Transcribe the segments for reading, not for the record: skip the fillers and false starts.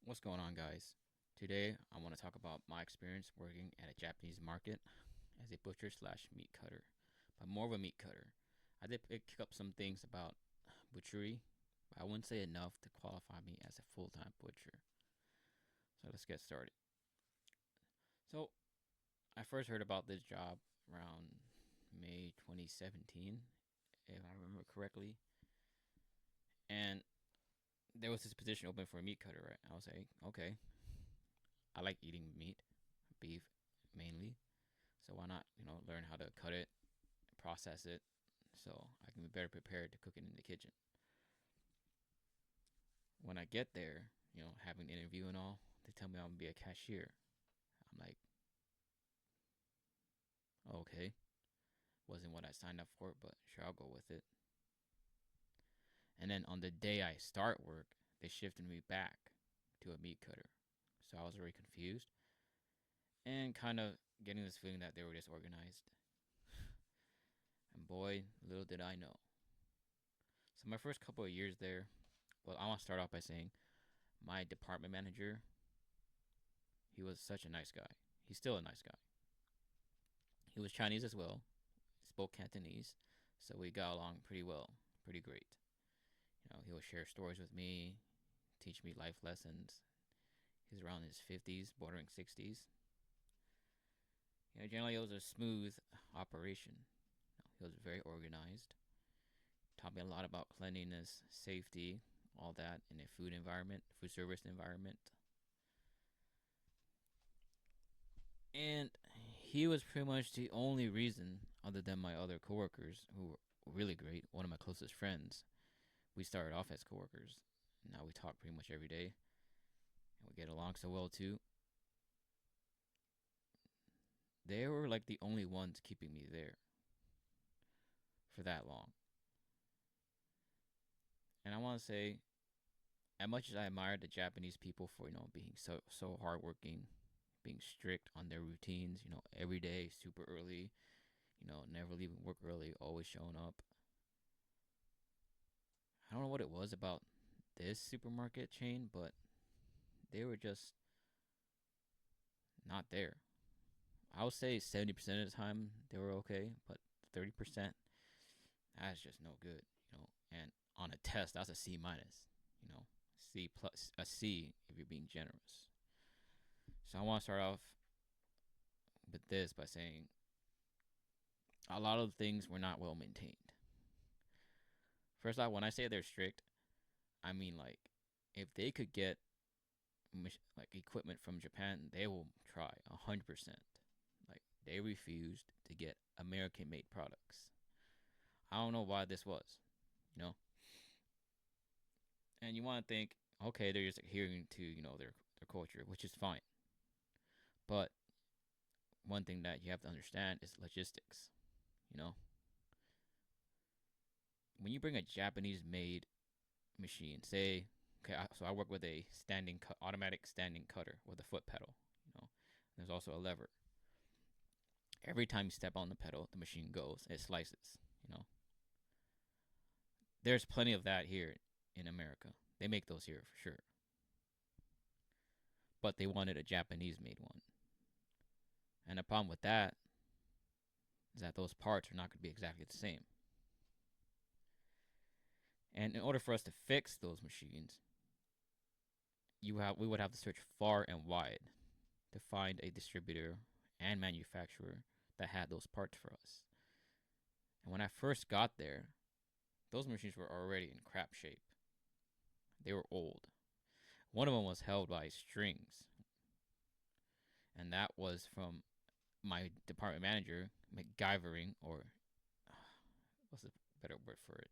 What's going on, guys? Today, I want to talk about my experience working at a Japanese market as a butcher slash meat cutter, but more of a meat cutter. I did pick up some things about butchery, but I wouldn't say enough to qualify me as a full time butcher. So let's get started. So, I first heard about this job around May 2017, if I remember correctly, and there was this position open for a meat cutter, right? I was like, okay, I like eating meat, beef mainly. So why not, learn how to cut it, process it, so I can be better prepared to cook it in the kitchen. When I get there, having an interview and all, they tell me I'm gonna be a cashier. I'm like, okay, wasn't what I signed up for, but sure, I'll go with it. And then on the day I start work, they shifted me back to a meat cutter. So I was very confused and kind of getting this feeling that they were disorganized. And boy, little did I know. So my first couple of years there, well, I want to start off by saying my department manager, he was such a nice guy. He's still a nice guy. He was Chinese as well, spoke Cantonese, so we got along pretty well, pretty great. He would share stories with me, teach me life lessons. He's around his 50s, bordering 60s. Generally it was a smooth operation. He was very organized. Taught me a lot about cleanliness, safety, all that in a food environment, food service environment. And he was pretty much the only reason, other than my other coworkers who were really great, one of my closest friends. We started off as coworkers. Now we talk pretty much every day, and we get along so well too. They were like the only ones keeping me there for that long. And I want to say, as much as I admire the Japanese people for being so hardworking, being strict on their routines, every day super early, never leaving work early, always showing up. I don't know what it was about this supermarket chain, but they were just not there. I would say 70% of the time they were okay, but 30%, that's just no good, And on a test, that's a C minus, you know. C plus, a C if you're being generous. So I want to start off with this by saying a lot of things were not well maintained. First off, when I say they're strict, I mean like if they could get like equipment from Japan, they will try 100%. Like they refused to get American made products. I don't know why this was, you know. And you want to think, okay, they're just adhering to their culture, which is fine. But one thing that you have to understand is logistics. You know, when you bring a Japanese made machine, say, okay, so I work with a automatic standing cutter with a foot pedal. There's also a lever. Every time you step on the pedal, the machine goes. It slices. You know, there's plenty of that here in America. They make those here for sure. But they wanted a Japanese made one. And the problem with that is that those parts are not going to be exactly the same. And in order for us to fix those machines, we would have to search far and wide to find a distributor and manufacturer that had those parts for us. And when I first got there, those machines were already in crap shape. They were old. One of them was held by strings, and that was from my department manager MacGyvering, or what's the better word for it?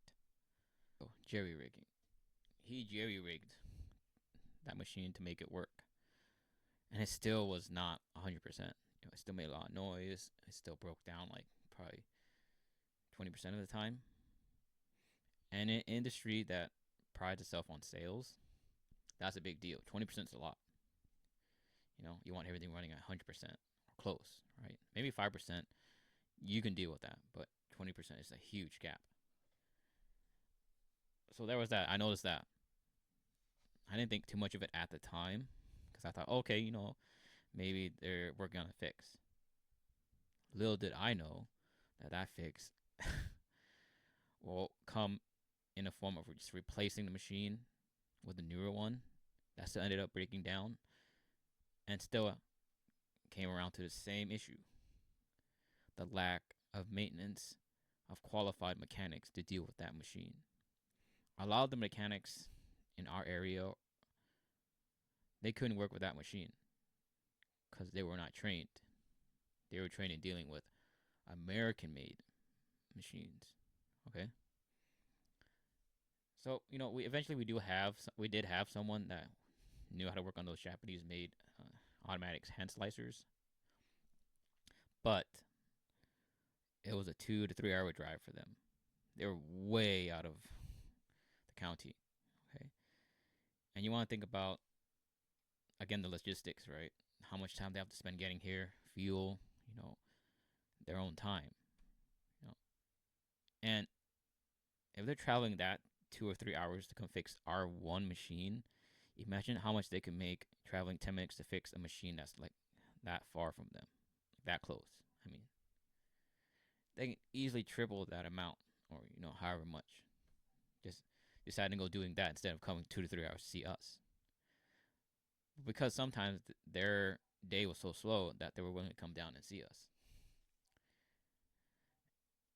Oh, jerry rigging. He jerry rigged that machine to make it work, and it still was not 100%. It still made a lot of noise. It still broke down like probably 20% of the time. And in an industry that prides itself on sales, that's a big deal. 20% is a lot. You want everything running at 100% or close, right? Maybe 5%, you can deal with that, but 20% is a huge gap. So there was that. I noticed that. I didn't think too much of it at the time because I thought, okay, maybe they're working on a fix. Little did I know that that fix will come in a form of just replacing the machine with a newer one that still ended up breaking down and still came around to the same issue: the lack of maintenance of qualified mechanics to deal with that machine. A lot of the mechanics in our area, they couldn't work with that machine because they were not trained. They were trained in dealing with American made machines. Okay. So, we did have someone that knew how to work on those Japanese made automatic hand slicers, but it was a 2 to 3 hour drive for them. They were way out of the county. Okay. And you want to think about, again, the logistics, right? How much time they have to spend getting here, fuel, their own time. You know. And if they're traveling that 2 or 3 hours to come fix our one machine, imagine how much they could make traveling 10 minutes to fix a machine that's like that far from them, that close. I mean, they can easily triple that amount, or however much. Just deciding to go doing that instead of coming 2 to 3 hours to see us, because sometimes their day was so slow that they were willing to come down and see us.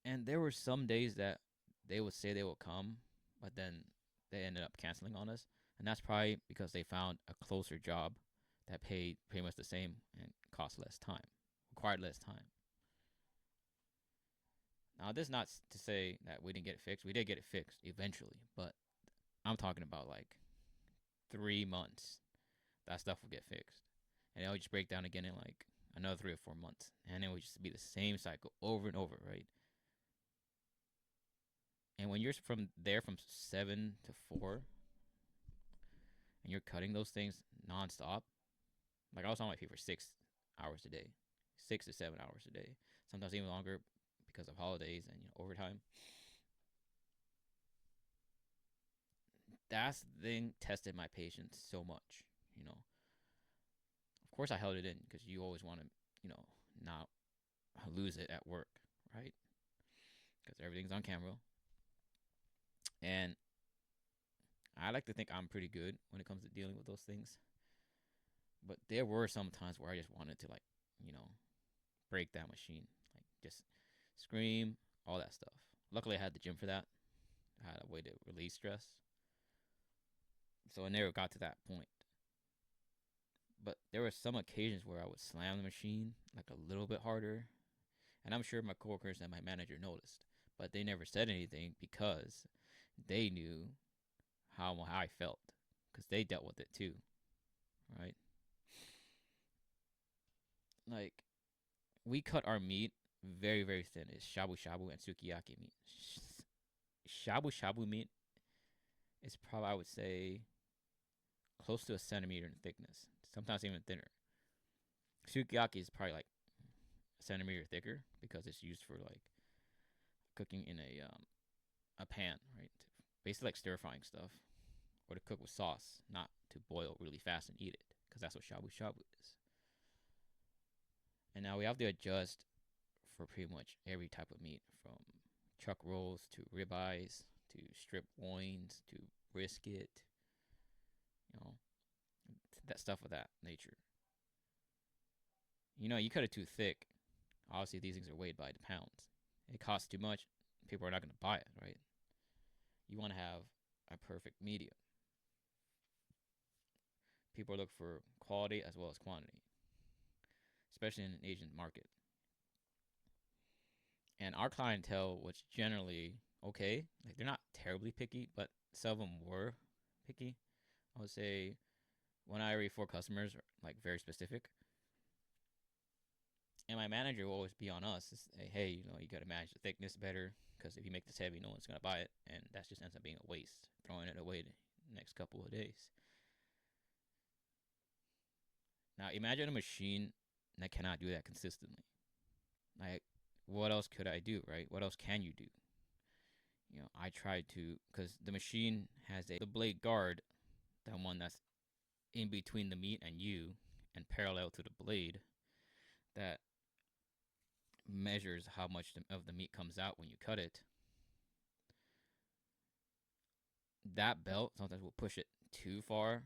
And there were some days that they would say they will come, but then they ended up canceling on us. And that's probably because they found a closer job that paid pretty much the same and cost less time, required less time. Now, this is not to say that we didn't get it fixed. We did get it fixed eventually, but I'm talking about like 3 months. That stuff will get fixed. And it would just break down again in like another 3 or 4 months. And it would just be the same cycle over and over, right? And when you're from 7 to 4, and you're cutting those things nonstop, like I was on my feet for 6 hours a day, 6 to 7 hours a day, sometimes even longer because of holidays and overtime. That thing tested my patience so much. Of course I held it in because you always want to, not lose it at work, right? Because everything's on camera. And I like to think I'm pretty good when it comes to dealing with those things. But there were some times where I just wanted to, like, break that machine. Like, just scream, all that stuff. Luckily, I had the gym for that. I had a way to release stress. So I never got to that point. But there were some occasions where I would slam the machine like a little bit harder. And I'm sure my coworkers and my manager noticed. But they never said anything because they knew how I felt. Because they dealt with it too. Right? Like, we cut our meat very, very thin. It's shabu shabu and sukiyaki meat. Shabu shabu meat is probably, I would say, close to a centimeter in thickness. Sometimes even thinner. Sukiyaki is probably like a centimeter thicker because it's used for like cooking in a pan, right? Basically like stir frying stuff, or to cook with sauce, not to boil really fast and eat it, because that's what shabu shabu is. And now we have to adjust for pretty much every type of meat, from chuck rolls to ribeyes to strip loins to brisket, you know, that stuff of that nature. You cut it too thick. Obviously, these things are weighed by the pounds. It costs too much. People are not going to buy it, right? You want to have a perfect medium. People look for quality as well as quantity, especially in an Asian market. And our clientele was generally okay. Like, they're not terribly picky, but some of them were picky. I would say 1 out of every 4 customers are like very specific. And my manager will always be on us to say, hey, you got to manage the thickness better, because if you make this heavy, no one's going to buy it. And that just ends up being a waste, throwing it away the next couple of days. Now, imagine a machine that cannot do that consistently. Like, what else could I do, right? What else can you do? I tried to, because the machine has the blade guard that one that's in between the meat and you and parallel to the blade that measures how much of the meat comes out when you cut it. That belt sometimes will push it too far,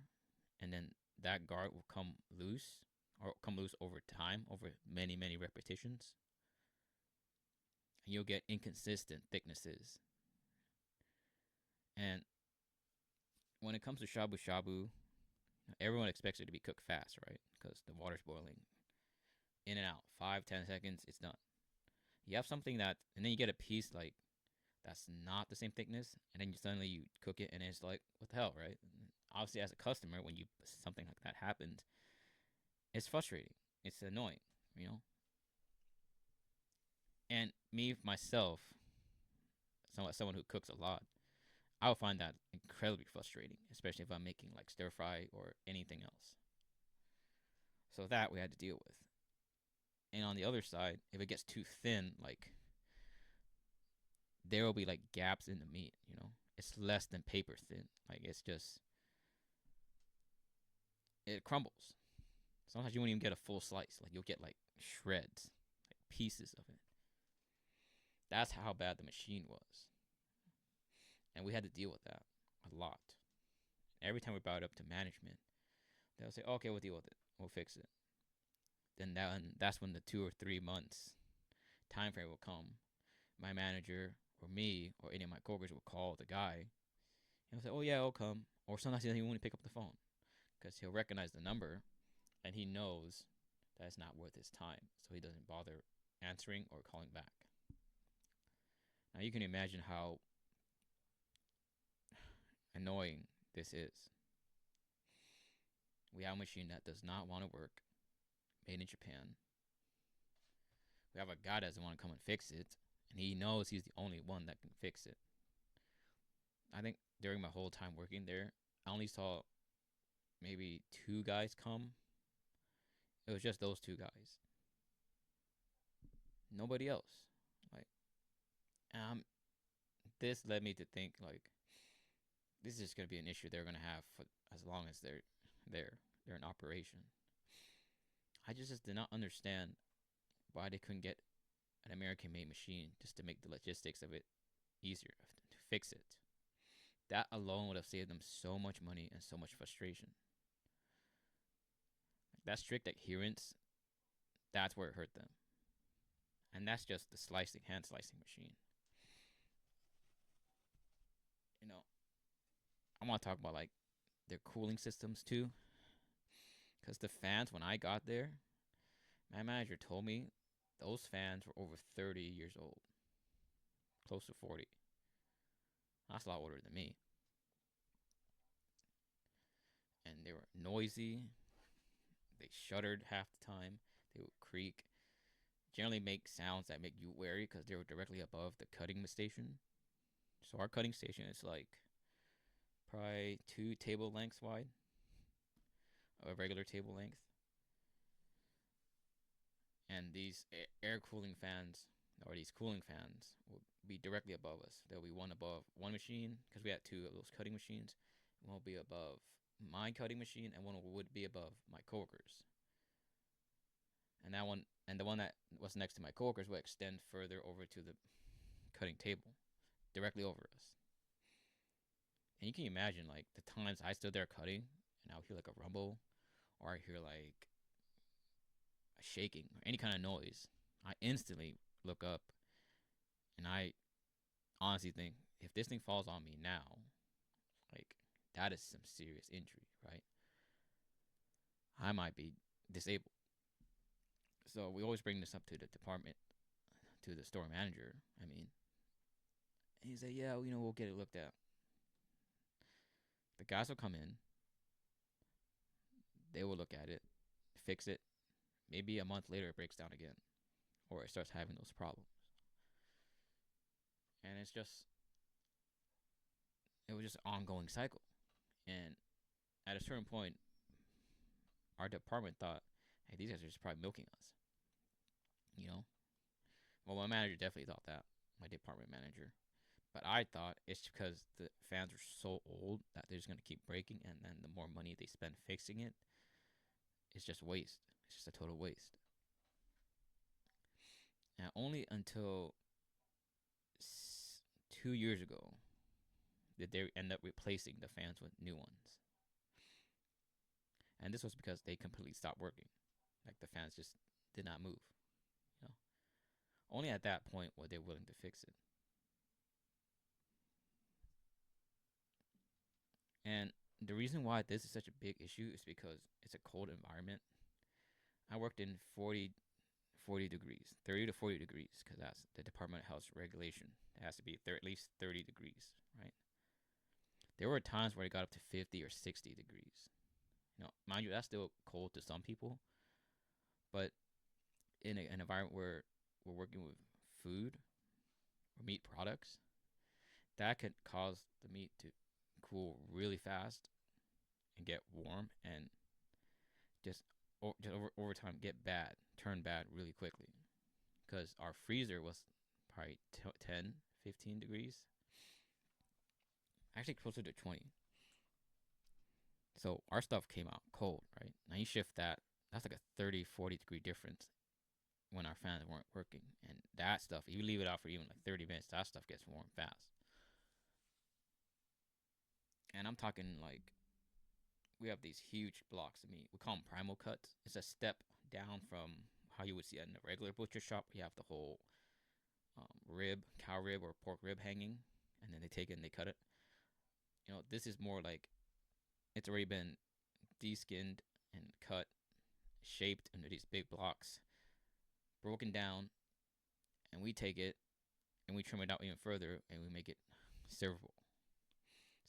and then that guard will come loose or come loose over time, over many, many repetitions. And you'll get inconsistent thicknesses. And when it comes to shabu shabu, everyone expects it to be cooked fast, right? Because the water's boiling. In and out, 5-10 seconds, it's done. You have something that, and then you get a piece like that's not the same thickness, and then suddenly you cook it, and it's like, what the hell, right? Obviously, as a customer, when you something like that happens, it's frustrating. It's annoying, you know. And me myself, someone who cooks a lot, I would find that incredibly frustrating, especially if I'm making like stir fry or anything else. So that we had to deal with. And on the other side, if it gets too thin, like there will be like gaps in the meat, you know. It's less than paper thin. Like it's just it crumbles. Sometimes you won't even get a full slice. Like you'll get like shreds, like pieces of it. That's how bad the machine was. And we had to deal with that a lot. Every time we brought it up to management, they'll say, "Okay, we'll deal with it. We'll fix it." That's when the 2 or 3 months time frame will come. My manager or me or any of my coworkers will call the guy and he'll say, "Oh yeah, I'll come." Or sometimes he doesn't even want to pick up the phone because he'll recognize the number and he knows that it's not worth his time, so he doesn't bother answering or calling back. Now you can imagine how annoying this is. We have a machine that does not want to work, made in Japan. We have a guy that doesn't want to come and fix it, and he knows he's the only one that can fix it. I think during my whole time working there, I only saw maybe 2 guys come. It was just those 2 guys. Nobody else. Like, um, this led me to think like this is just gonna be an issue they're gonna have for as long as they're there. They're in operation. I just did not understand why they couldn't get an American-made machine just to make the logistics of it easier to fix it. That alone would have saved them so much money and so much frustration. That strict adherence, that's where it hurt them. And that's just the hand slicing machine. You know, I want to talk about like their cooling systems too. Because the fans, when I got there, my manager told me those fans were over 30 years old, close to 40. That's a lot older than me. And they were noisy. They shuddered half the time. They would creak. Generally make sounds that make you wary because they were directly above the cutting station. So our cutting station is like probably 2 table lengths wide, a regular table length. And these air cooling fans or these cooling fans will be directly above us. There'll be one above one machine because we had 2 of those cutting machines. One will be above my cutting machine, and one would be above my coworkers. And the one that was next to my coworkers would extend further over to the cutting table, directly over us. And you can imagine like the times I stood there cutting, and I would hear like a rumble, or I hear like a shaking, or any kind of noise. I instantly look up, and I honestly think if this thing falls on me now, like that is some serious injury, right? I might be disabled. So we always bring this up to the department, to the store manager. I mean, and he's like, "Yeah, we'll get it looked at." The guys will come in, they will look at it, fix it. Maybe a month later, it breaks down again, or it starts having those problems. And it was just an ongoing cycle. And at a certain point, our department thought, "Hey, these guys are just probably milking us." You know? Well, my manager definitely thought that. My department manager. But I thought it's because the fans are so old that they're just gonna keep breaking, and then the more money they spend fixing it, it's just waste. It's just a total waste. And only until 2 years ago did they end up replacing the fans with new ones. And this was because they completely stopped working. Like the fans just did not move. You know, only at that point were they willing to fix it. And the reason why this is such a big issue is because it's a cold environment. I worked in 40 degrees, 30 to 40 degrees, because that's the Department of Health regulation. It has to be at least 30 degrees, right? There were times where it got up to 50 or 60 degrees. Mind you, that's still cold to some people, but in an environment where we're working with food or meat products, that could cause the meat to cool really fast and get warm and just over time turn bad really quickly. Because our freezer was probably 10, 15 degrees, actually closer to 20. So our stuff came out cold, right? Now you shift that, that's like a 30, 40 degree difference when our fans weren't working. And that stuff, if you leave it out for even like 30 minutes, that stuff gets warm fast. And I'm talking like, we have these huge blocks of meat. We call them primal cuts. It's a step down from how you would see in a regular butcher shop. You have the whole cow rib or pork rib hanging, and then they take it and they cut it. This is more like it's already been deskinned and cut, shaped into these big blocks, broken down, and we take it and we trim it out even further and we make it servable.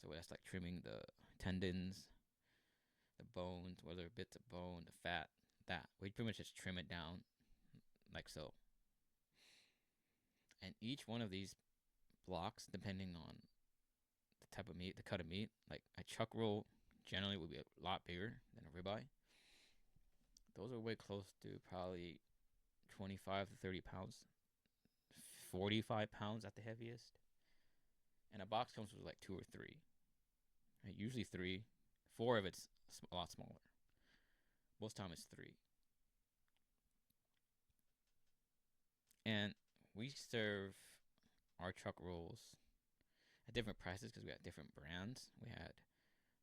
So that's like trimming the tendons, the bones, whether bits of bone, the fat, that. We pretty much just trim it down like so. And each one of these blocks, depending on the type of meat, the cut of meat, like a chuck roll generally would be a lot bigger than a ribeye. Those are way close to probably 25 to 30 pounds, 45 pounds at the heaviest. And a box comes with like 2 or 3. Right? Usually 3. 4 if it's a lot smaller. Most time it's 3. And we serve our chuck rolls at different prices because we had different brands. We had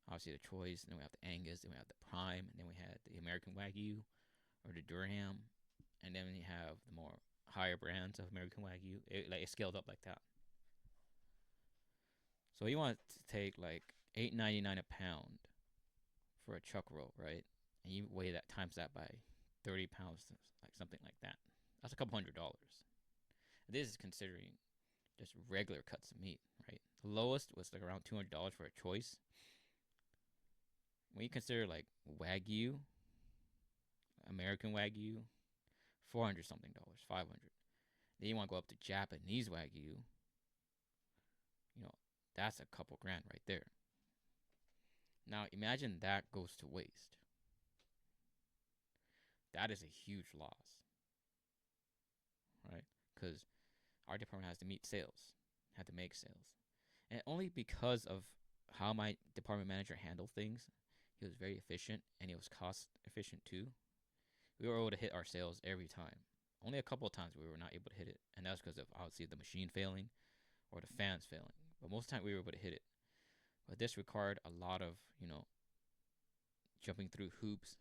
obviously the Choice, and then we have the Angus, then we have the Prime, and then we had the American Wagyu or the Durham, and then we have the more higher brands of American Wagyu. It scaled up like that. So you want to take like $8.99 a pound for a chuck roll, right? And you weigh that times that by 30 pounds, like something like that. That's a couple $100s. This is considering just regular cuts of meat, right? The lowest was like around $200 for a Choice. When you consider like Wagyu, American Wagyu, 400 something dollars, 500. Then you want to go up to Japanese Wagyu. That's a couple grand right there. Now imagine that goes to waste. That is a huge loss, right? Because our department has to meet sales, had to make sales. And only because of how my department manager handled things, he was very efficient and he was cost efficient too. We were able to hit our sales every time. Only a couple of times we were not able to hit it, and that's because of obviously the machine failing or the fans failing. But most of the time we were able to hit it. But this required a lot of, jumping through hoops,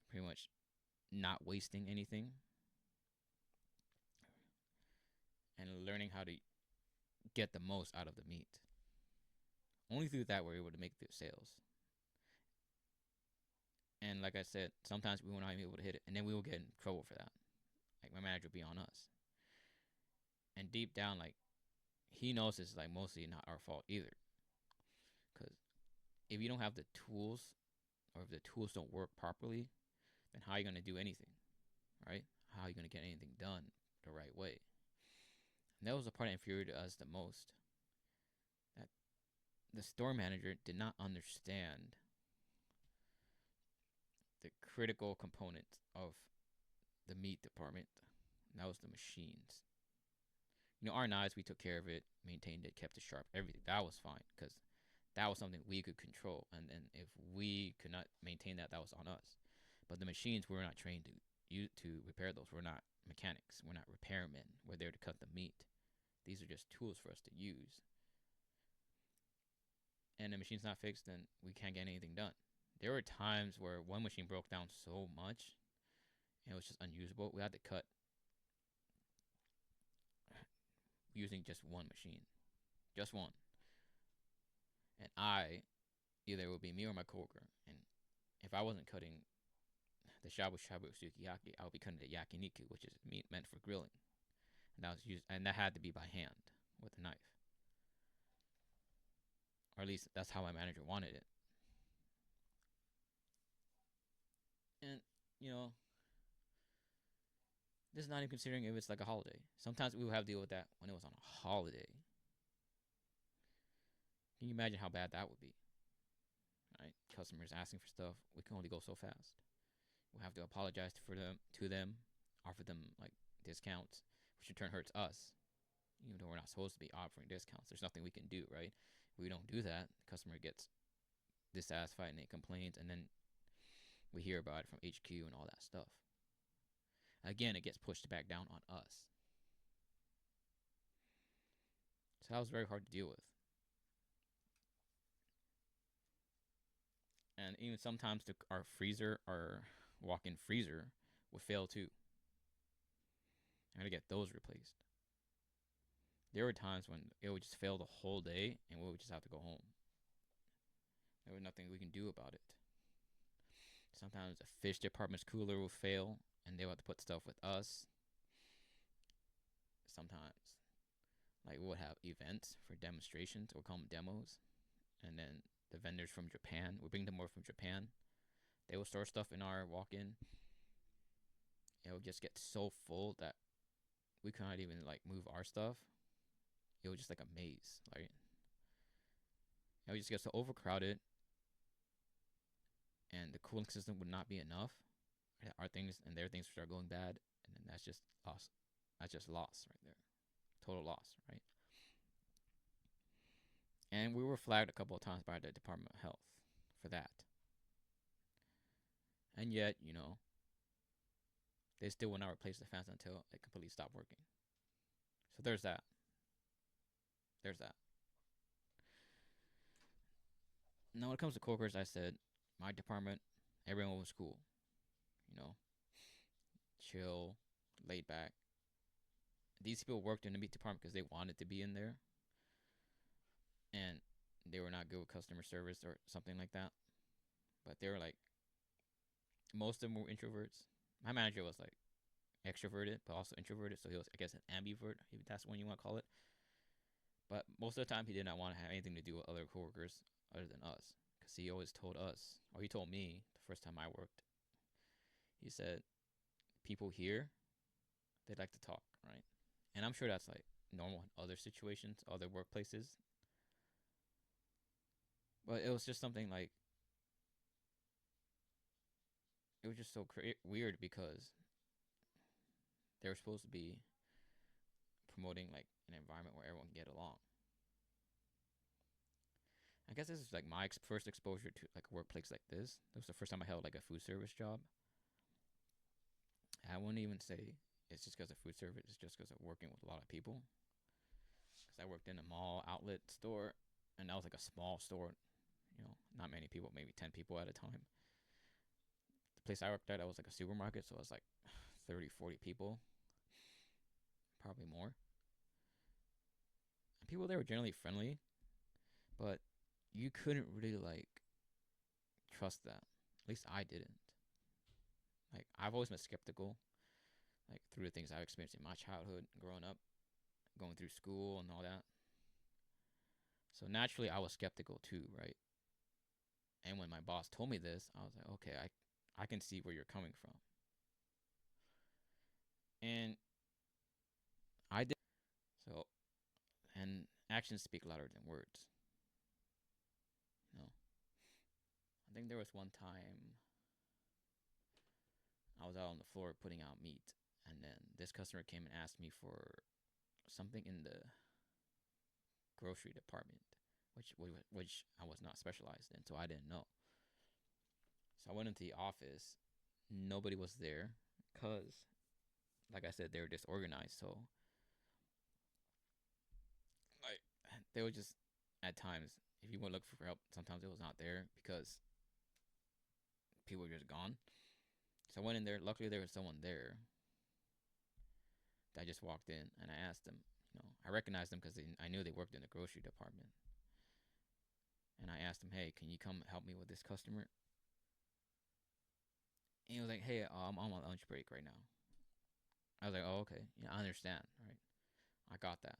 pretty much not wasting anything, and learning how to get the most out of the meat. Only through that we're able to make the sales. And like I said, sometimes we were not even able to hit it, and then we will get in trouble for that. Like my manager would be on us. And deep down, like he knows it's like mostly not our fault either. Because if you don't have the tools, or if the tools don't work properly, then how are you going to do anything, right? How are you going to get anything done the right way? And that was the part that infuriated us the most. That the store manager did not understand the critical component of the meat department. And that was the machines. Our knives, we took care of it, maintained it, kept it sharp, everything. That was fine because that was something we could control. And then if we could not maintain that, that was on us. But the machines, we were not trained to repair those. We're not mechanics. We're not repairmen. We're there to cut the meat. These are just tools for us to use. And the machine's not fixed, then we can't get anything done. There were times where one machine broke down so much, and it was just unusable. We had to cut using just one machine, just one. And either it would be me or my coworker. And if I wasn't cutting the shabu shabu sukiyaki, I would be cutting the yakiniku, which is meat meant for grilling. And that had to be by hand with a knife, or at least that's how my manager wanted it. And you know, this is not even considering if it's like a holiday. Sometimes we would have to deal with that when it was on a holiday. Can you imagine how bad that would be? Right? Customers asking for stuff, we can only go so fast. We have to apologize to them, offer them like discounts, which in turn hurts us, even though we're not supposed to be offering discounts. There's nothing we can do, right? If we don't do that, the customer gets dissatisfied and they complains, and then we hear about it from HQ and all that stuff. Again, it gets pushed back down on us. So that was very hard to deal with. And even sometimes our walk-in freezer would fail too. I had to get those replaced. There were times when it would just fail the whole day and we would just have to go home. There was nothing we can do about it. Sometimes the fish department's cooler will fail and they would have to put stuff with us. Sometimes, like, we would have events for demonstrations, we'll call them demos, and then the vendors from Japan, we bring them over from Japan. They will store stuff in our walk-in. It would just get so full that we couldn't even like move our stuff. It was just like a maze, right? It would just get so overcrowded, and the cooling system would not be enough. Our things and their things start going bad, and then that's just loss. That's just loss right there, total loss, right? And we were flagged a couple of times by the Department of Health for that. And yet, they still will not replace the fans until it completely stopped working. So there's that. There's that. Now, when it comes to coworkers, I said my department, everyone was cool. Chill, laid back. These people worked in the meat department because they wanted to be in there, and they were not good with customer service or something like that. But they were like, most of them were introverts. My manager was like extroverted, but also introverted, so he was, I guess, an ambivert, if that's what you want to call it. But most of the time, he did not want to have anything to do with other coworkers other than us, because he always told us, or he told me the first time I worked, he said, people here, they like to talk, right? And I'm sure that's like normal in other situations, other workplaces. But it was just something like, it was just so weird because they were supposed to be promoting like an environment where everyone can get along. I guess this is like my first exposure to like a workplace like this. It was the first time I held like a food service job. I wouldn't even say it's just because of food service. It's just because of working with a lot of people. Because I worked in a mall outlet store, and that was like a small store. Not many people, maybe 10 people at a time. The place I worked at, I was like a supermarket, so it was like 30, 40 people, probably more. And people there were generally friendly, but you couldn't really like trust that. At least I didn't. Like, I've always been skeptical, like through the things I've experienced in my childhood, growing up, going through school and all that. So naturally, I was skeptical too, right? And when my boss told me this, I was like, okay, I can see where you're coming from. And I did. So, and actions speak louder than words. I think there was one time I was out on the floor putting out meat, and then this customer came and asked me for something in the grocery department, which I was not specialized in, so I didn't know. So I went into the office. Nobody was there because, like I said, they were disorganized. So like they were just at times, if you would look for help, sometimes it was not there because people were just gone. So I went in there. Luckily, there was someone there. I just walked in and I asked them. I recognized them because I knew they worked in the grocery department. And I asked him, "Hey, can you come help me with this customer?" And he was like, "Hey, I'm on my lunch break right now." I was like, "Oh, okay. Yeah, I understand. Right? I got that."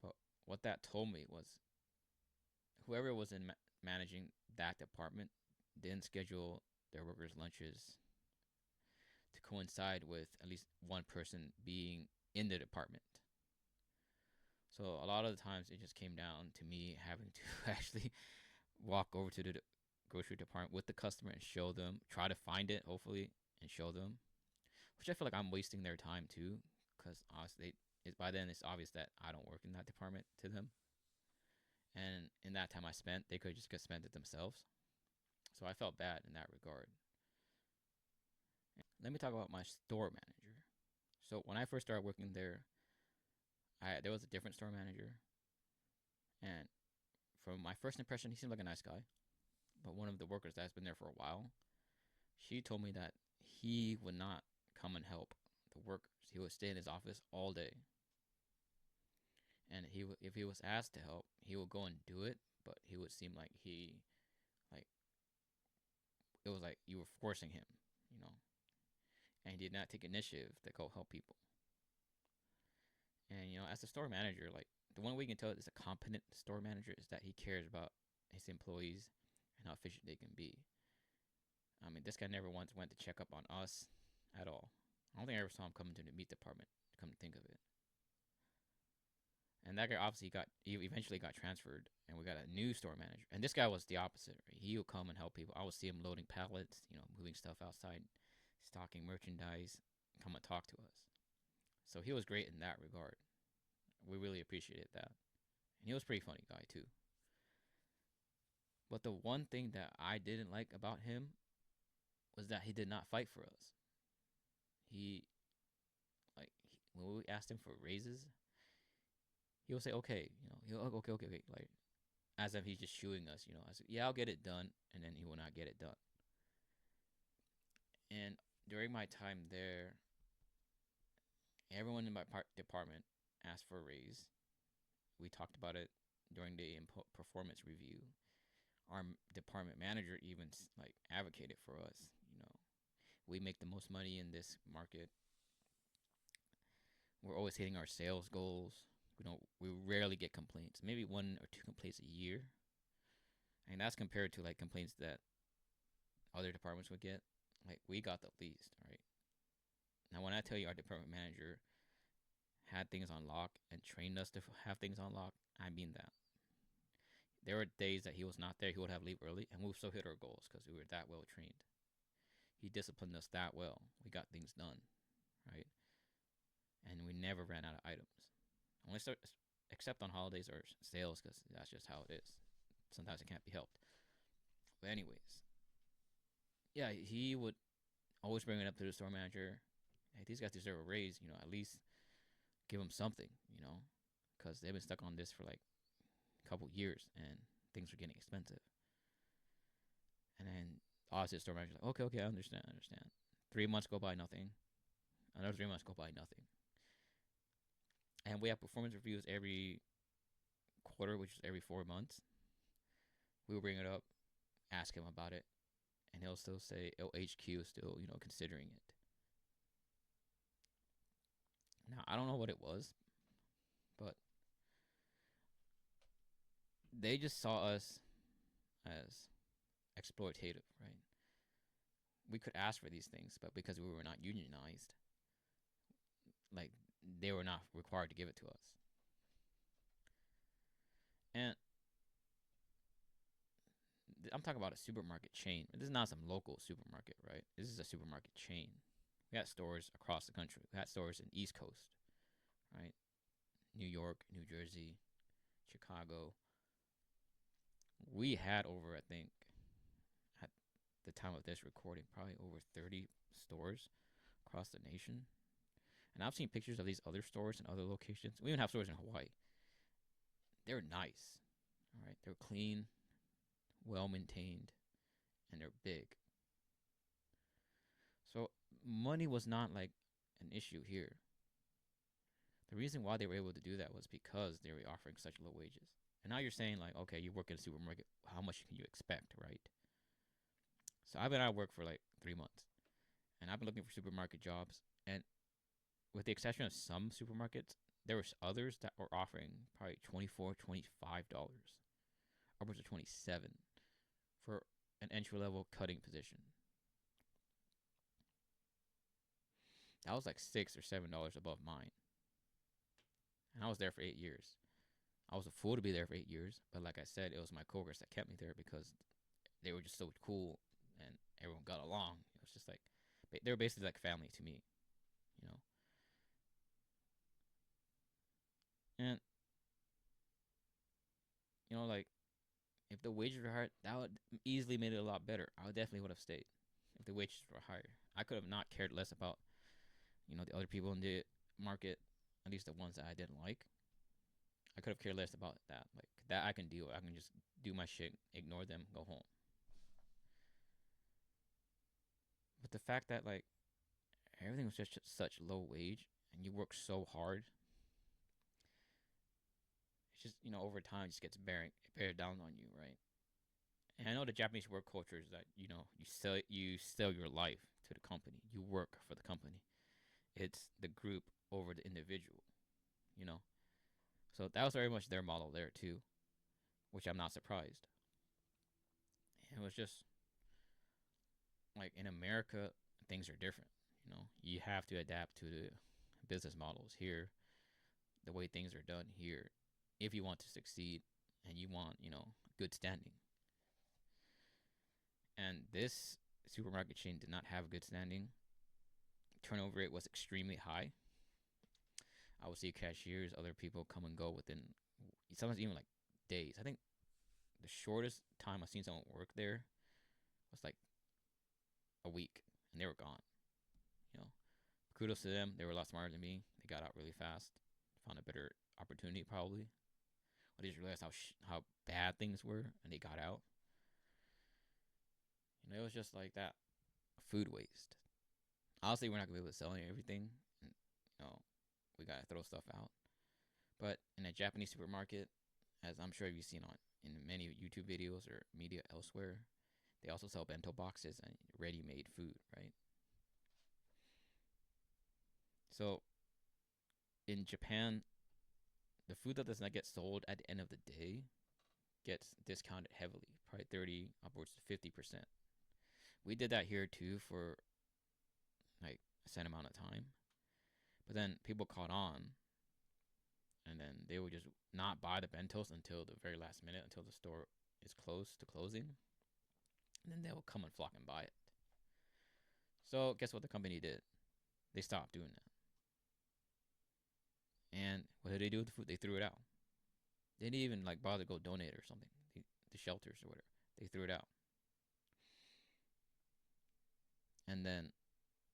But what that told me was whoever was in managing that department didn't schedule their workers' lunches to coincide with at least one person being in the department. So a lot of the times it just came down to me having to actually walk over to the grocery department with the customer and show them, try to find it, hopefully, and show them. Which I feel like I'm wasting their time too, because honestly, by then it's obvious that I don't work in that department to them. And in that time I spent, they could just spent it themselves. So I felt bad in that regard. Let me talk about my store manager. So when I first started working there, there was a different store manager, and from my first impression, he seemed like a nice guy. But one of the workers that's been there for a while, she told me that he would not come and help the workers. He would stay in his office all day, and if he was asked to help, he would go and do it. But he would seem like like it was like you were forcing him, you know. And he did not take initiative to go help people. And as a store manager, like the one way you can tell is a competent store manager is that he cares about his employees and how efficient they can be. I mean, this guy never once went to check up on us at all. I don't think I ever saw him come into the meat department. Come to think of it, and that guy obviously he eventually got transferred, and we got a new store manager. And this guy was the opposite. Right? He would come and help people. I would see him loading pallets, moving stuff outside, stocking merchandise, come and talk to us. So he was great in that regard. We really appreciated that, and he was a pretty funny guy too. But the one thing that I didn't like about him was that he did not fight for us. He when we asked him for raises, he will say, "Okay, okay," like as if he's just shooing us. I said, "Yeah, I'll get it done," and then he will not get it done. And during my time there, everyone in my department asked for a raise. We talked about it during the performance review. Our department manager even like advocated for us. We make the most money in this market. We're always hitting our sales goals. We rarely get complaints. Maybe one or two complaints a year. And that's compared to like complaints that other departments would get. Like we got the least, right? Now when I tell you our department manager had things on lock and trained us to have things on lock, I mean that. There were days that he was not there, he would have leave early, and we still hit our goals because we were that well trained. He disciplined us that well. We got things done, right? And we never ran out of items. Only except on holidays or sales, because that's just how it is. Sometimes it can't be helped. But anyways, yeah, he would always bring it up to the store manager. Hey, these guys deserve a raise. At least give them something. Because they've been stuck on this for like a couple years and things are getting expensive. And then obviously the store manager's like, okay, I understand. 3 months go by, nothing. Another 3 months go by, nothing. And we have performance reviews every quarter, which is every 4 months. We will bring it up, ask him about it, and he'll still say, "Oh, HQ is still, considering it." Now I don't know what it was, but they just saw us as exploitative, right? We could ask for these things, but because we were not unionized, like they were not required to give it to us. And I'm talking about a supermarket chain. This is not some local supermarket, right? This is a supermarket chain. We got stores across the country. We got stores in East Coast, right? New York, New Jersey, Chicago. We had over, I think, at the time of this recording, probably over 30 stores across the nation. And I've seen pictures of these other stores in other locations. We even have stores in Hawaii. They're nice, all right? They're clean, well maintained, and they're big. So money was not like an issue here. The reason why they were able to do that was because they were offering such low wages. And now you're saying like, okay, you work in a supermarket, how much can you expect, right? So I've been out of work for like 3 months, and I've been looking for supermarket jobs. And with the exception of some supermarkets, there was others that were offering probably $24, $25, upwards of 27 for an entry level cutting position. That was like $6 or $7 above mine. And I was there for 8 years. I was a fool to be there for 8 years, but like I said, it was my coworkers that kept me there because they were just so cool and everyone got along. It was just like they were basically like family to me, you know. And you know, like if the wages were higher, that would easily made it a lot better. I definitely would have stayed if the wages were higher. I could have not cared less about the other people in the market, at least the ones that I didn't like. I could have cared less about that. Like that, I can deal with. I can just do my shit, ignore them, go home. But the fact that like everything was just such low wage and you work so hard, it's just over time it just gets bear down on you, right? And I know the Japanese work culture is that you sell your life to the company. You work for the company. It's the group over the individual, you know. So that was very much their model there too, which I'm not surprised. And it was just like in America, things are different. You have to adapt to the business models here, the way things are done here, if you want to succeed and you want, good standing. And this supermarket chain did not have good standing. Turnover rate was extremely high. I would see cashiers, other people come and go within sometimes even like days. I think the shortest time I've seen someone work there was like a week, and they were gone. You know, kudos to them. They were a lot smarter than me. They got out really fast, found a better opportunity probably. But they just realized how bad things were, and they got out. It was just like that food waste. Honestly, we're not gonna be able to sell everything. And, we gotta throw stuff out. But in a Japanese supermarket, as I'm sure you've seen on in many YouTube videos or media elsewhere, they also sell bento boxes and ready-made food, right? So in Japan, the food that does not get sold at the end of the day gets discounted heavily, probably 30 upwards to 50%. We did that here too for like a set amount of time. But then people caught on, and then they would just not buy the bentos until the very last minute, until the store is close to closing. And then they will come and flock and buy it. So guess what the company did? They stopped doing that. And what did they do with the food? They threw it out. They didn't even like bother to go donate it or something. The shelters or whatever. They threw it out. And then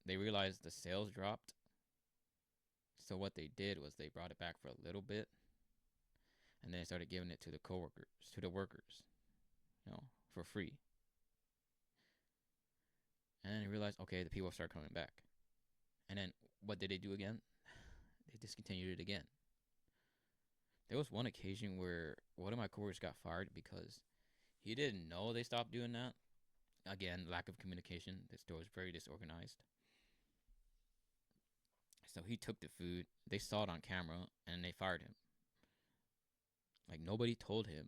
they realized the sales dropped. So what they did was they brought it back for a little bit, and then they started giving it to the coworkers, to the workers, for free. And then they realized, okay, the people start coming back. And then what did they do again? They discontinued it again. There was one occasion where one of my coworkers got fired because he didn't know they stopped doing that. Again, lack of communication. The store was very disorganized. So he took the food. They saw it on camera, and they fired him. Like nobody told him,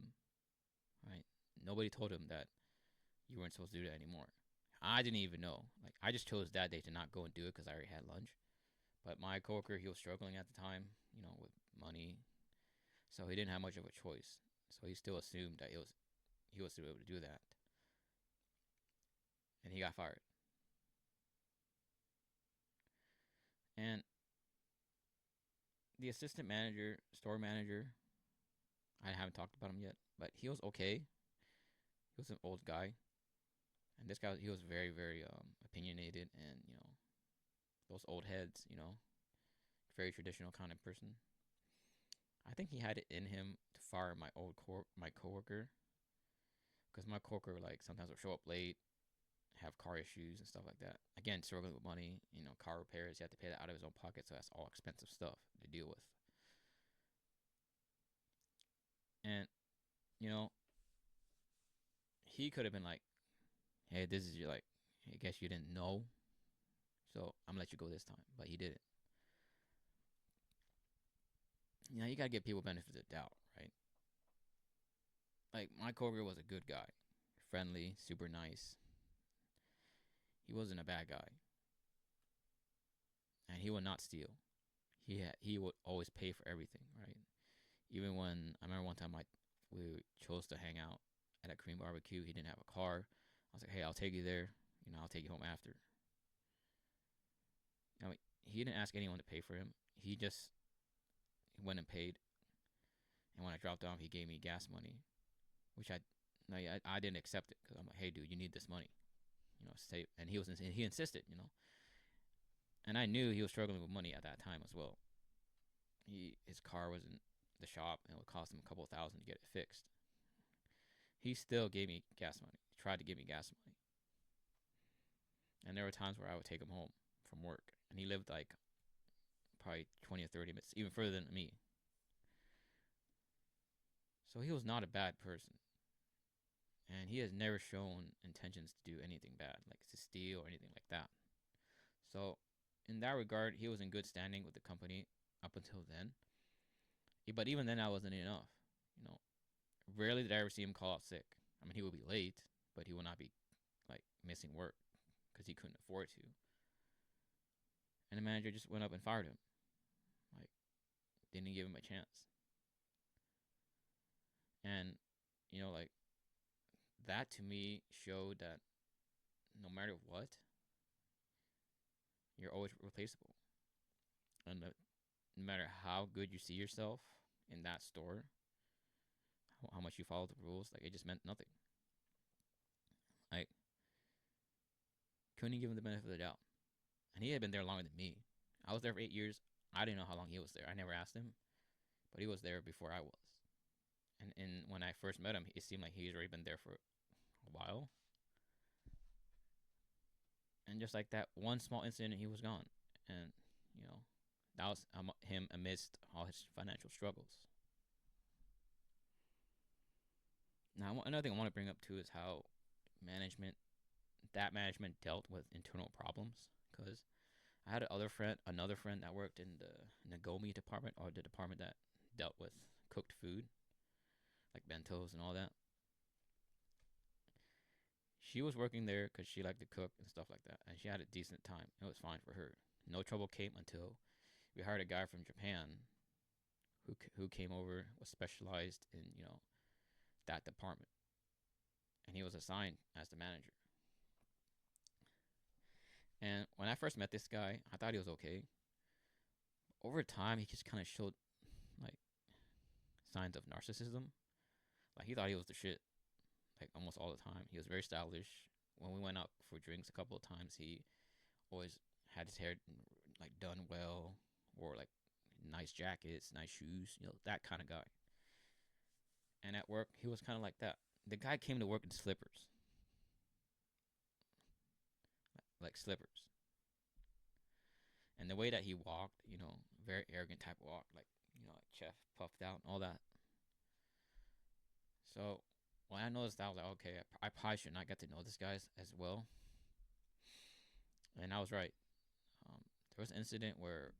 right? Nobody told him that you weren't supposed to do that anymore. I didn't even know. Like I just chose that day to not go and do it because I already had lunch. But my coworker, he was struggling at the time, with money, so he didn't have much of a choice. So he still assumed that he was still able to do that, and he got fired. And The assistant manager, store manager, I haven't talked about him yet, but he was okay. He was an old guy, and this guy he was very very opinionated, and those old heads, very traditional kind of person. I think he had it in him to fire my coworker, because my coworker like sometimes would show up late, have car issues and stuff like that. Again, struggling with money, car repairs. He had to pay that out of his own pocket, so that's all expensive stuff to deal with. And you know, he could have been like, "Hey, this is your like, I guess you didn't know, so I'm gonna let you go this time." But he didn't. You gotta give people benefit of the doubt, right? Like my coworker was a good guy, friendly, super nice. He wasn't a bad guy, and he would not steal. He would always pay for everything, right? Even when I remember one time we chose to hang out at a Korean barbecue, he didn't have a car. I was like, "Hey, I'll take you there. I'll take you home after." I mean, he didn't ask anyone to pay for him. He just went and paid. And when I dropped off, he gave me gas money, which no, yeah, I didn't accept it because I'm like, "Hey, dude, you need this money, save." And he insisted. And I knew he was struggling with money at that time as well. His car was in the shop and it would cost him a couple thousand to get it fixed. He still gave me gas money. Tried to give me gas money. And there were times where I would take him home from work, and he lived like probably 20 or 30 minutes, even further than me. So he was not a bad person. And he has never shown intentions to do anything bad, like to steal or anything like that. So, in that regard, he was in good standing with the company up until then. But even then, that wasn't enough. You know, Rarely did I ever see him call out sick. I mean, he would be late, but he would not be like missing work because he couldn't afford to. And the manager just went up and fired him. Like, didn't give him a chance. And, like, that to me showed that no matter what, you're always replaceable. And no matter how good you see yourself in that store, how much you follow the rules, like, it just meant nothing. Like, couldn't give him the benefit of the doubt. And he had been there longer than me. I was there for 8 years. I didn't know how long he was there. I never asked him, but he was there before I was. And when I first met him, it seemed like he's already been there for a while. And just like that one small incident, he was gone. And, that was him amidst all his financial struggles. Now, another thing I want to bring up too is how management, that management dealt with internal problems. Because I had another friend that worked in the Nagomi department, or the department that dealt with cooked food, like bentos and all that. She was working there because she liked to cook and stuff like that, and she had a decent time. It was fine for her. No trouble came until we hired a guy from Japan who came over, was specialized in that department, and he was assigned as the manager. And when I first met this guy, I thought he was okay. Over time, he just kind of showed like signs of narcissism. Like he thought he was the shit, like almost all the time. He was very stylish. When we went out for drinks a couple of times, he always had his hair like done well, wore like nice jackets, nice shoes, that kind of guy. And at work, he was kind of like that. The guy came to work in slippers, like slippers. And the way that he walked, very arrogant type of walk, like chest puffed out and all that. So when I noticed that, I was like, okay, I probably should not get to know this guy as well. And I was right. There was an incident where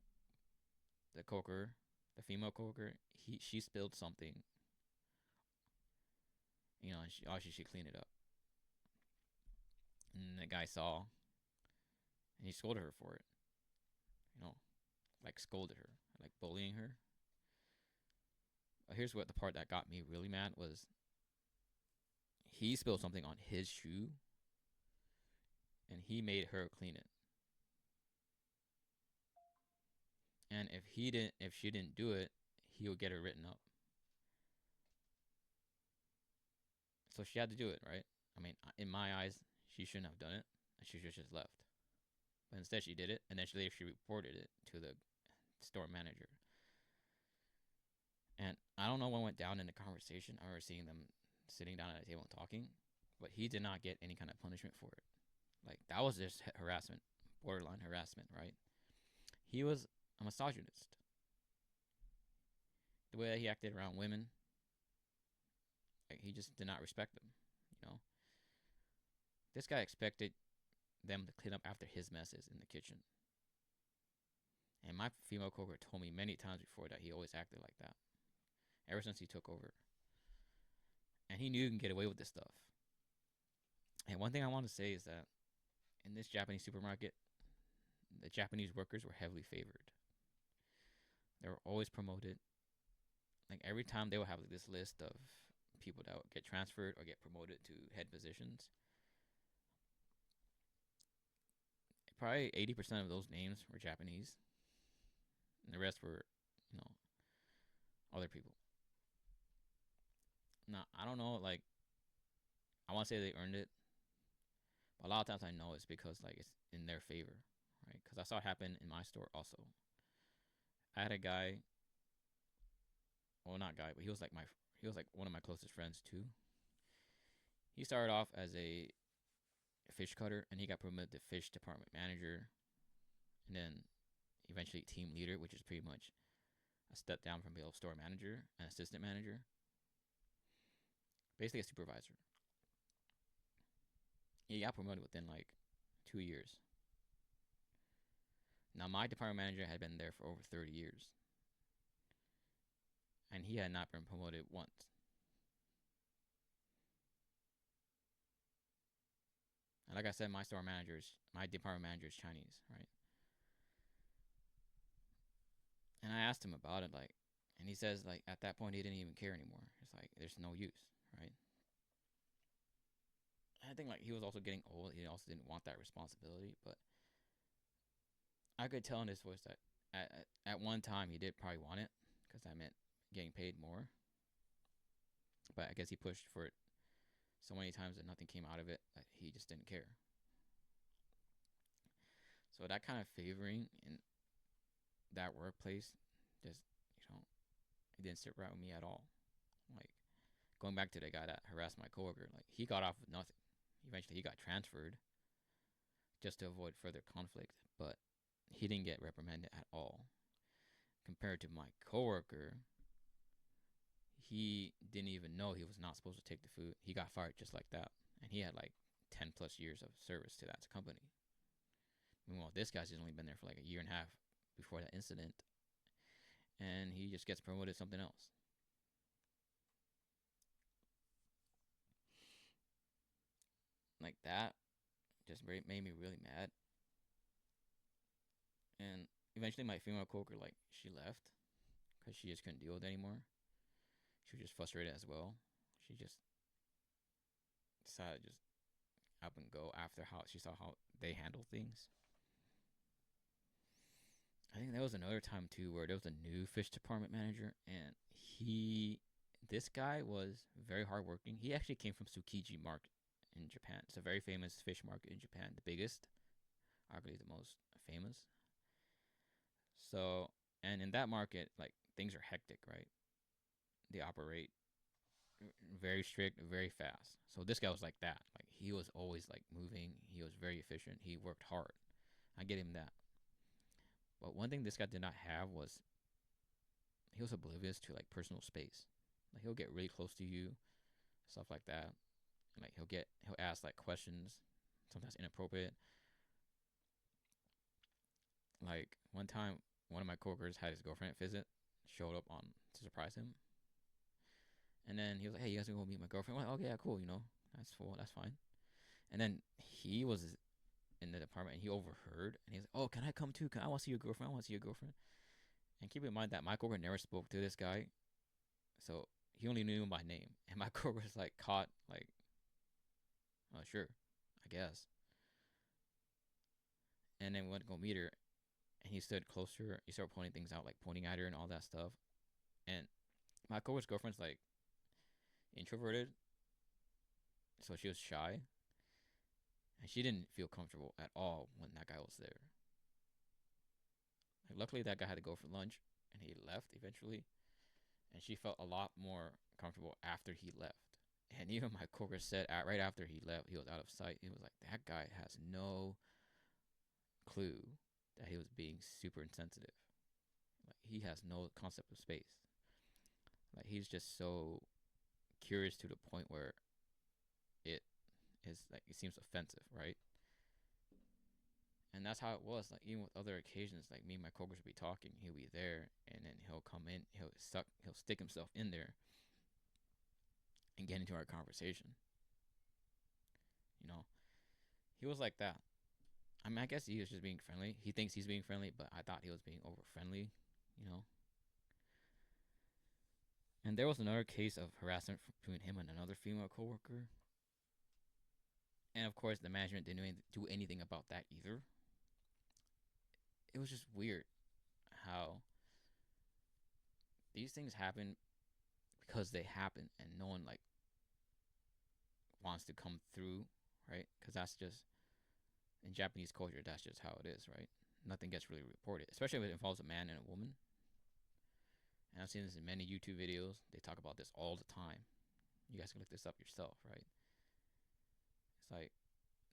the coworker, the female coworker, she spilled something, and she obviously she cleaned it up. And the guy saw, and he scolded her for it. Like scolded her, like bullying her. But here's what the part that got me really mad was he spilled something on his shoe, and he made her clean it. And if she didn't do it, he would get her written up. So she had to do it, right? I mean, in my eyes, she shouldn't have done it. She should have just left. But instead, she did it, and then she reported it to the store manager. And I don't know what went down in the conversation. I remember seeing them sitting down at a table and talking, but he did not get any kind of punishment for it. Like, that was just harassment, borderline harassment, right? He was a misogynist. The way that he acted around women, like, he just did not respect them, you know? This guy expected them to clean up after his messes in the kitchen. And my female coworker told me many times before that he always acted like that, ever since he took over. And he knew he can get away with this stuff. And one thing I want to say is that in this Japanese supermarket, the Japanese workers were heavily favored. They were always promoted. Like, every time they would have this list of people that would get transferred or get promoted to head positions. Probably 80% of those names were Japanese, and the rest were, you know, other people. Now, I don't know, like, I want to say they earned it, but a lot of times I know it's because, like, it's in their favor, right? Because I saw it happen in my store also. I had a guy, well, not guy, but he was like one of my closest friends too. He started off as a fish cutter, and he got promoted to fish department manager, and then eventually team leader, which is pretty much a step down from being a store manager and assistant manager, basically a supervisor. He got promoted within like 2 years. Now, my department manager had been there for over 30 years, and he had not been promoted once. And like I said, my department manager is Chinese, right? And I asked him about it, like, and he says, like, at that point, he didn't even care anymore. It's like, there's no use, right? I think, like, he was also getting old. He also didn't want that responsibility. But I could tell in his voice that at one time he did probably want it because that meant getting paid more. But I guess he pushed for it so many times that nothing came out of it that he just didn't care. So that kind of favoring in that workplace just, it didn't sit right with me at all. Like, going back to the guy that harassed my coworker, like, he got off with nothing. Eventually he got transferred just to avoid further conflict, but he didn't get reprimanded at all. Compared to my coworker, he didn't even know he was not supposed to take the food. He got fired just like that, and he had like 10 plus years of service to that company. Meanwhile, this guy's only been there for like a year and a half before that incident, and he just gets promoted to something else. Like, that just made me really mad. And eventually, my female coworker, like, she left because she just couldn't deal with it anymore. She was just frustrated as well. She just decided to just up and go after how she saw how they handle things. I think there was another time too where there was a new fish department manager, and this guy was very hardworking. He actually came from Tsukiji Market in Japan. It's a very famous fish market in Japan, the biggest, arguably the most famous. So, and in that market, like, things are hectic, right? They operate very strict, very fast. So this guy was like that. Like, he was always like moving. He was very efficient. He worked hard. I get him that. But one thing this guy did not have was he was oblivious to like personal space. Like, he'll get really close to you, stuff like that. And like he'll ask like questions, sometimes inappropriate. Like, one time, one of my coworkers had his girlfriend visit, showed up on to surprise him, and then he was like, "Hey, you guys gonna go meet my girlfriend?" I'm like, "Okay, yeah, cool. That's cool. That's fine." And then he was in the department and he overheard, and he's like, "Oh, can I come too? I want to see your girlfriend. I want to see your girlfriend." And keep in mind that my coworker never spoke to this guy, so he only knew him by name. And my coworker was like caught, like, "Oh, sure, I guess." And then we went to go meet her, and he stood closer. He started pointing things out, like pointing at her and all that stuff. And my coworker's girlfriend's like introverted, so she was shy, and she didn't feel comfortable at all when that guy was there. Like, luckily, that guy had to go for lunch, and he left eventually, and she felt a lot more comfortable after he left. And even my coworker said right after he left, he was out of sight. He was like, "That guy has no clue that he was being super insensitive. Like, he has no concept of space. Like, he's just so curious to the point where it is like it seems offensive, right?" And that's how it was. Like, even with other occasions, like me and my coworkers would be talking, he'll be there, and then he'll come in, he'll stick himself in there and get into our conversation. You know, he was like that. I mean, I guess he was just being friendly. He thinks he's being friendly, but I thought he was being over friendly. You know. And there was another case of harassment between him and another female coworker. And of course, the management didn't do anything about that either. It was just weird how these things happen because they happen, and no one like wants to come through, right? Because that's just in Japanese culture, that's just how it is, right? Nothing gets really reported, especially if it involves a man and a woman. And I've seen this in many YouTube videos. They talk about this all the time. You guys can look this up yourself, right? It's like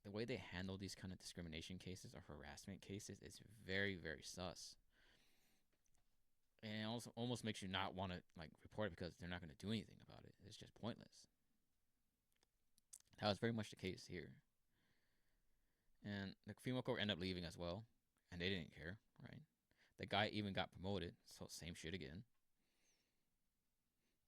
the way they handle these kind of discrimination cases or harassment cases is very, very sus. And it also almost makes you not want to like report it because they're not going to do anything about it. It's just pointless. That was very much the case here. And the female court ended up leaving as well, and they didn't care, right? The guy even got promoted, so same shit again.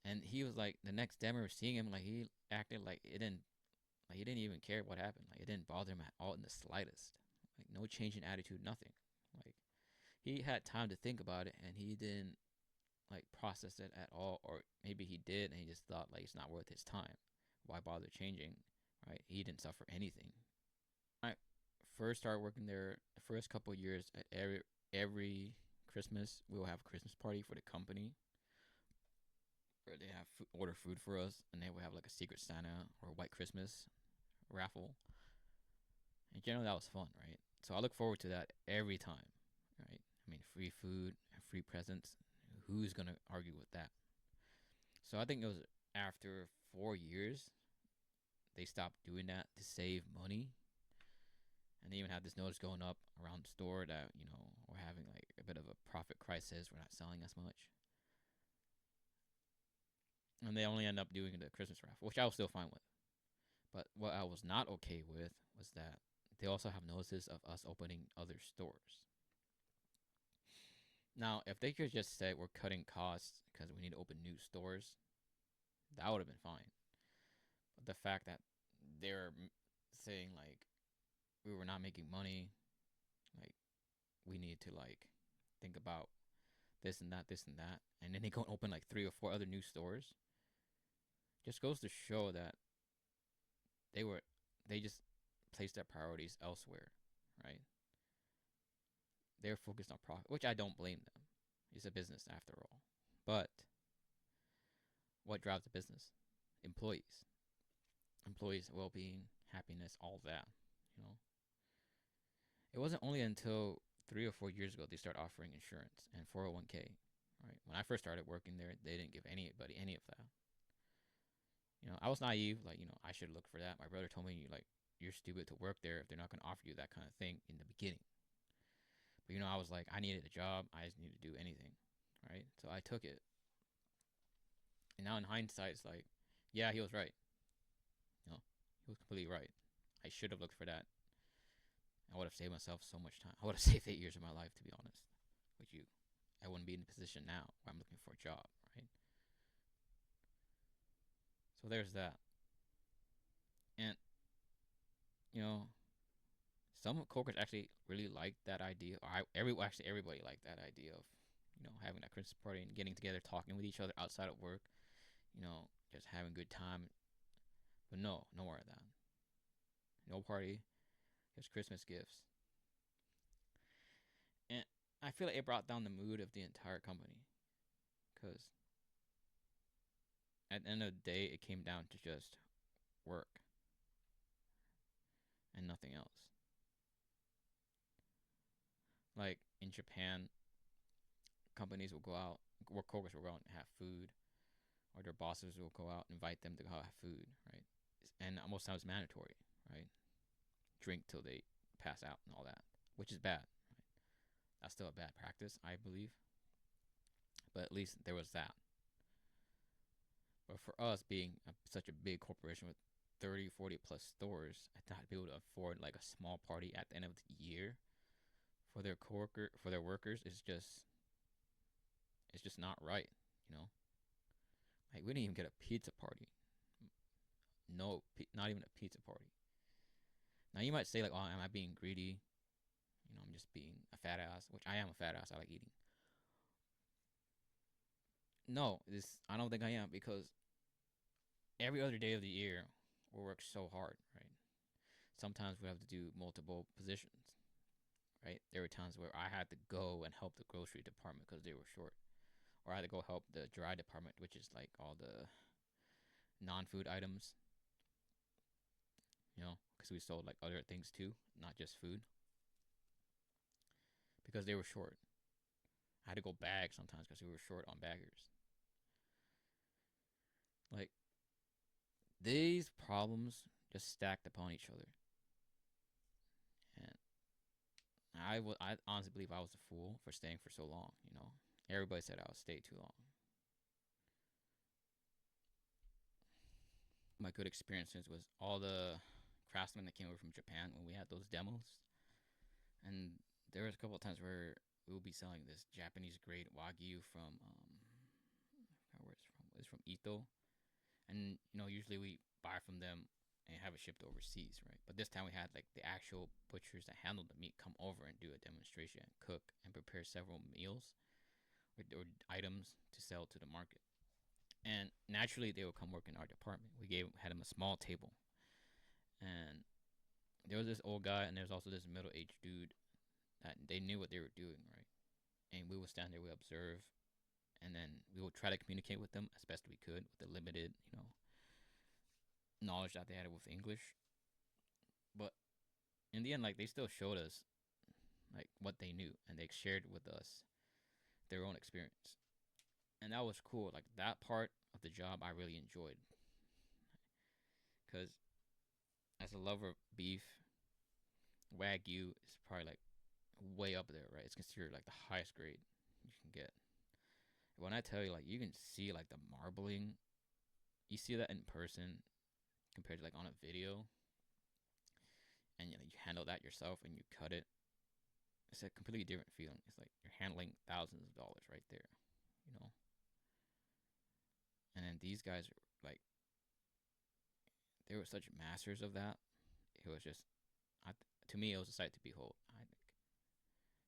And he was like, the next day I remember seeing him, like he acted like he didn't even care what happened. Like, it didn't bother him at all in the slightest. Like, no change in attitude, nothing. Like, he had time to think about it, and he didn't like process it at all, or maybe he did, and he just thought like it's not worth his time. Why bother changing, right? He didn't suffer anything. I first started working there, the first couple of years, at every Christmas, we will have a Christmas party for the company where they have order food for us, and they will have like a Secret Santa or a White Christmas raffle. And generally, that was fun, right? So I look forward to that every time, right? I mean, free food and free presents. Who's gonna argue with that? So I think it was after 4 years they stopped doing that to save money, and they even had this notice going up around the store that we're having like a bit of a profit crisis. We're not selling as much, and they only end up doing the Christmas raffle, which I was still fine with. But what I was not okay with was that they also have notices of us opening other stores. Now, if they could just say we're cutting costs because we need to open new stores, that would have been fine. But the fact that they're saying like we were not making money, like we need to like think about this and that, and then they go and open like 3 or 4 other new stores, just goes to show that they just placed their priorities elsewhere, right? They're focused on profit, which I don't blame them. It's a business after all. But what drives the business? Employees. Employees' well-being, happiness, all that, you know. It wasn't only until 3 or 4 years ago they started offering insurance and 401k, right? When I first started working there, they didn't give anybody any of that. I was naive, like, I should look for that. My brother told me, like, you're stupid to work there if they're not going to offer you that kind of thing in the beginning. But, I was like, I needed a job. I just needed to do anything, right? So I took it. And now in hindsight, it's like, yeah, he was right. He was completely right. I should have looked for that. I would have saved myself so much time. I would have saved 8 years of my life, to be honest with you. I wouldn't be in the position now where I'm looking for a job, right? So there's that. And, you know, some coworkers actually really liked that idea. Everybody liked that idea of, having that Christmas party and getting together, talking with each other outside of work, just having a good time. But no, no more of that. No party, just Christmas gifts. And I feel like it brought down the mood of the entire company because at the end of the day, it came down to just work and nothing else. Like in Japan, companies will go out, work coworkers will go out and have food, or their bosses will go out and invite them to go have food, right? And most times it's mandatory, right? Drink till they pass out and all that, which is bad. Right? That's still a bad practice, I believe. But at least there was that. But for us being such a big corporation with 30, 40 plus stores, I thought to be able to afford like a small party at the end of the year for their coworker for their workers is just it's just not right, you know. Like we didn't even get a pizza party. No, not even a pizza party. Now you might say like, "Oh, am I being greedy?" You know, I'm just being a fat ass, which I am a fat ass. I like eating. No, this I don't think I am because every other day of the year we work so hard, right? Sometimes we have to do multiple positions, right? There were times where I had to go and help the grocery department because they were short, or I had to go help the dry department, which is like all the non-food items, you know, because we sold like other things too, not just food, because they were short. I had to go bag sometimes because we were short on baggers. Like these problems just stacked upon each other, and I honestly believe I was a fool for staying for so long. You know, everybody said I would stay too long. My good experiences was all the craftsmen that came over from Japan when we had those demos, and there was a couple of times where we would be selling this Japanese grade wagyu from I forgot where it's from. It's from Ito, and you know usually we buy from them and have it shipped overseas, right? But this time we had like the actual butchers that handled the meat come over and do a demonstration and cook and prepare several meals or items to sell to the market. And naturally, they would come work in our department. We had them a small table, and there was this old guy, and there was also this middle aged dude that they knew what they were doing, right? And we would stand there, we observe, and then we would try to communicate with them as best we could with the limited, you know, knowledge that they had with English. But in the end, like they still showed us like what they knew, and they shared with us their own experience, and that was cool. Like that part of the job, I really enjoyed because as a lover of beef, wagyu is probably like way up there, right? It's considered like the highest grade you can get. When I tell you, like you can see like the marbling, you see that in person compared to like on a video, and you know, you handle that yourself and you cut it. It's a completely different feeling. It's like you're handling thousands of dollars right there, you know. And then these guys are like they were such masters of that. It was just, I, to me, it was a sight to behold. I think,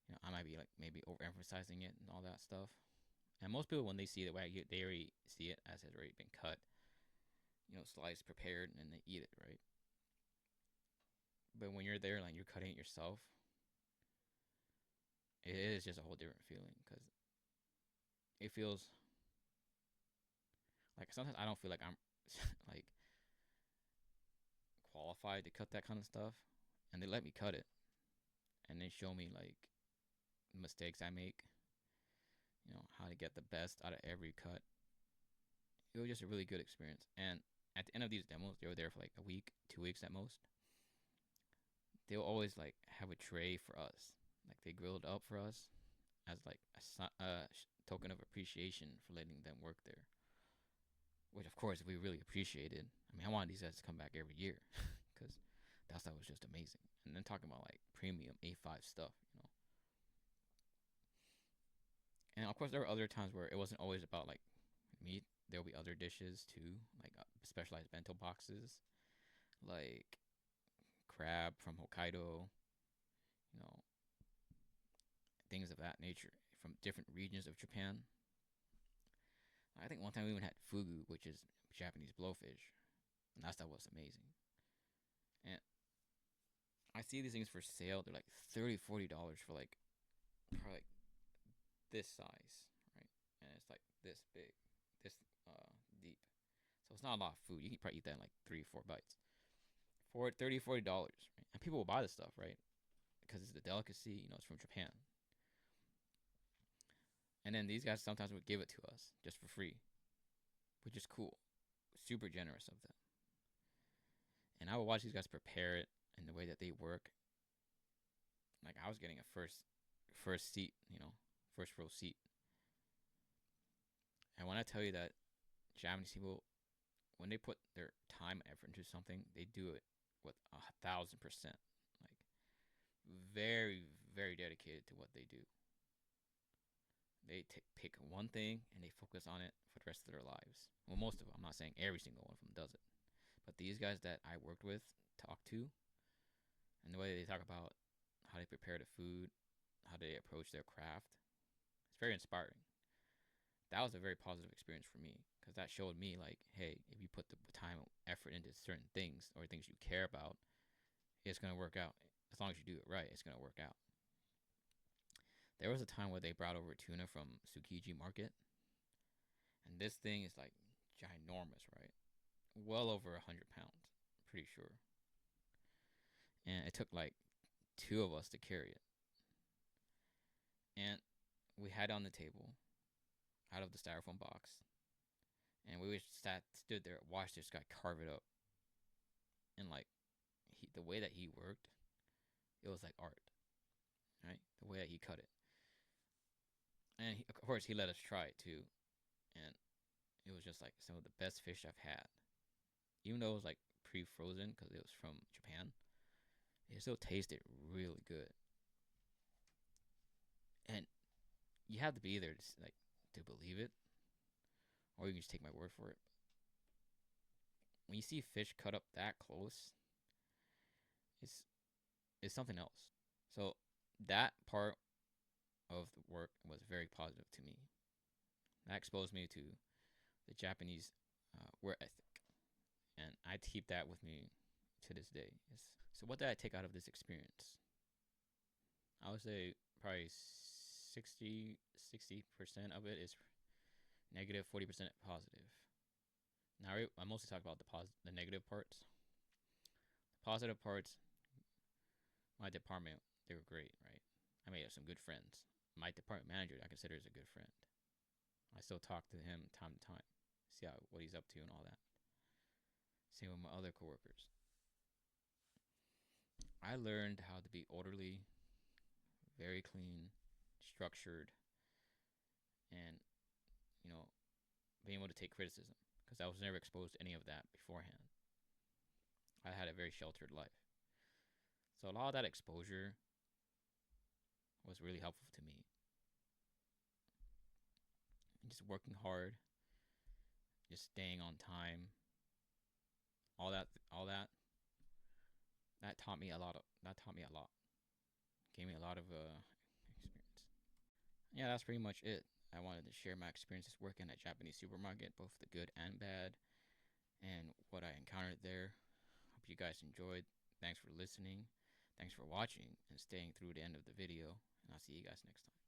you know, I might be like maybe overemphasizing it and all that stuff. And most people, when they see the wagyu, they already see it as has already been cut, you know, sliced, prepared, and they eat it, right? But when you're there, like you're cutting it yourself, it is just a whole different feeling because it feels like sometimes I don't feel like I'm like qualified to cut that kind of stuff, and they let me cut it, and they show me like mistakes I make, you know, how to get the best out of every cut. It was just a really good experience. And at the end of these demos, they were there for like a week, 2 weeks at most. They'll always like have a tray for us, like they grilled up for us as like a token of appreciation for letting them work there. Which of course we really appreciated. I mean, I wanted these guys to come back every year because that stuff was just amazing. And then talking about like premium A5 stuff, you know. And of course, there were other times where it wasn't always about like meat. There'll be other dishes too, like specialized bento boxes, like crab from Hokkaido, you know, things of that nature from different regions of Japan. I think one time we even had fugu, which is Japanese blowfish, and that stuff was amazing. And I see these things for sale. They're like $30, $40 for like probably like this size, right? And it's like this big, this deep. So it's not a lot of food. You can probably eat that in like 3 or 4 bites for $30, $40, right? And people will buy this stuff, right? Because it's the delicacy. It's from Japan. And then these guys sometimes would give it to us just for free, which is cool. Super generous of them. And I would watch these guys prepare it and the way that they work. Like I was getting a first seat, first row seat. And when I tell you that Japanese people, when they put their time and effort into something, they do it with 1,000%. Like very, very dedicated to what they do. They pick one thing and they focus on it for the rest of their lives. Well, most of them. I'm not saying every single one of them does it, but these guys that I worked with, talked to, and the way they talk about how they prepare the food, how they approach their craft, it's very inspiring. That was a very positive experience for me because that showed me like, hey, if you put the time and effort into certain things or things you care about, it's gonna work out. As long as you do it right, it's gonna work out. There was a time where they brought over tuna from Tsukiji Market, and this thing is like ginormous, right? Well over 100 pounds, pretty sure. And it took like two of us to carry it. And we had it on the table, out of the styrofoam box, and we just stood there, watched this guy carve it up, and like the way that he worked, it was like art, right? The way that he cut it, and of course he let us try it too, and it was just like some of the best fish I've had. Even though it was like pre-frozen because it was from Japan, it still tasted really good. And you have to be there to believe it, or you can just take my word for it. When you see fish cut up that close, it's it's something else. So that part of the work was very positive to me. That exposed me to the Japanese work ethic, and I keep that with me to this day. So what did I take out of this experience? I would say probably 60% of it is negative, 40% positive. Now I mostly talk about the negative parts. The positive parts, my department, they were great, right? I made some good friends. My department manager, I consider, is a good friend. I still talk to him time to time, see what he's up to and all that. Same with my other coworkers. I learned how to be orderly, very clean, structured, and being able to take criticism because I was never exposed to any of that beforehand. I had a very sheltered life. So a lot of that exposure was really helpful to me. And just working hard, just staying on time, that taught me a lot. Gave me a lot of experience. Yeah, that's pretty much it. I wanted to share my experiences working at Japanese supermarket, both the good and bad, and what I encountered there. Hope you guys enjoyed. Thanks for listening. Thanks for watching and staying through the end of the video. And I'll see you guys next time.